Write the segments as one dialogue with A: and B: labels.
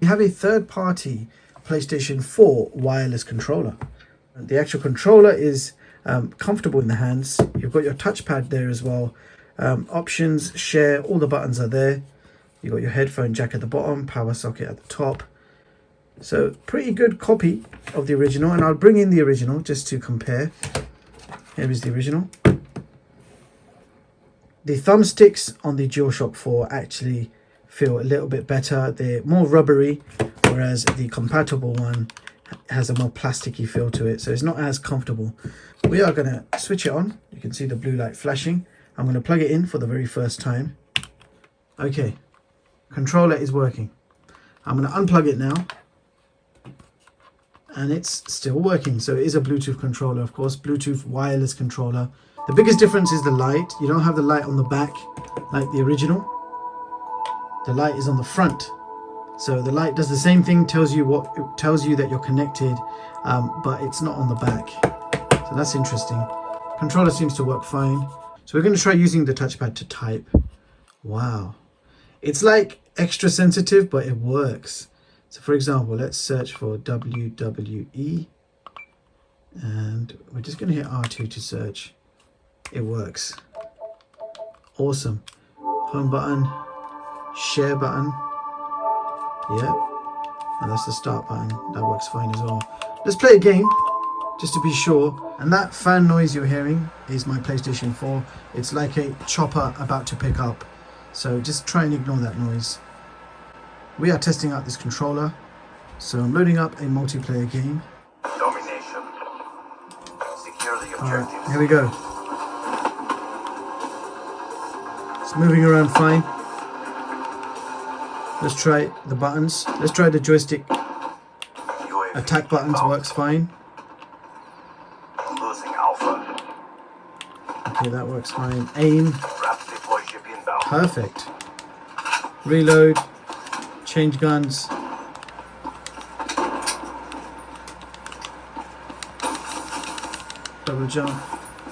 A: have a third-party PlayStation 4 wireless controller. The actual controller is comfortable in the hands. You've got your touchpad there as well. Options, share, all the buttons are there. You've got your headphone jack at the bottom, power socket at the top. So pretty good copy of the original, and I'll bring in the original just to compare. Here is the original. The thumbsticks on the DualShock 4 actually feel a little bit better. They're more rubbery, whereas the compatible one has a more plasticky feel to it, so it's not as comfortable. We are going to switch it on. You can see the blue light flashing. I'm going to plug it in for the very first time. Okay, controller is working. I'm going to unplug it now, and it's still working. So it is a Bluetooth controller, of course, Bluetooth wireless controller. The biggest difference is the light. You don't have the light on the back like the original. The light is on the front. So the light does the same thing, tells you that you're connected, but it's not on the back. So that's interesting. Controller seems to work fine. So we're going to try using the touchpad to type. Wow. It's like extra sensitive, but it works. So for example, let's search for WWE. And we're just going to hit R2 to search. It works. Awesome. Home button, share button. Yeah, and that's the start button. That works fine as well. Let's play a game just to be sure. And that fan noise you're hearing is my PlayStation 4. It's like a chopper about to pick up, so just try and ignore that noise. We are testing out this controller, so I'm loading up a multiplayer game.
B: Domination. Secure the objectives.
A: Alright, here we go. It's moving around fine. Let's try the buttons. Let's try the joystick. Attack buttons works fine.
B: Losing Alpha.
A: Okay, that works fine. Aim. Perfect. Reload. Change guns. Double jump.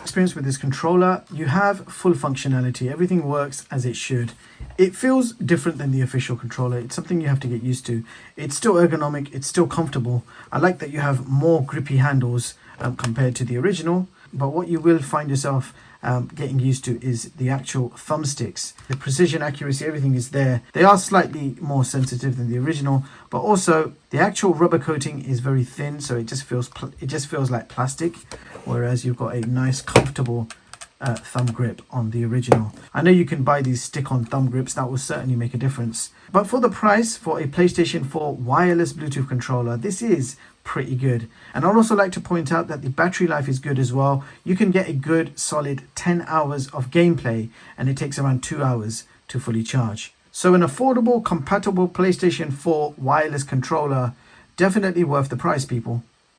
A: Experience with this controller, you have full functionality. Everything works as it should. It feels different than the official controller. It's something you have to get used to. It's still ergonomic, it's still comfortable. I like that you have more grippy handles compared to the original, but what you will find yourself getting used to is the actual thumbsticks. The precision, accuracy, everything is there. They are slightly more sensitive than the original, but also the actual rubber coating is very thin, so it just feels like plastic, whereas you've got a nice comfortable thumb grip on the original. I know you can buy these stick-on thumb grips. That will certainly make a difference, but for the price for a PlayStation 4 wireless Bluetooth controller, this is pretty good. And I'd also like to point out that the battery life is good as well. You can get a good solid 10 hours of gameplay, and it takes around 2 hours to fully charge. So an affordable, compatible PlayStation 4 wireless controller, definitely worth the price, people.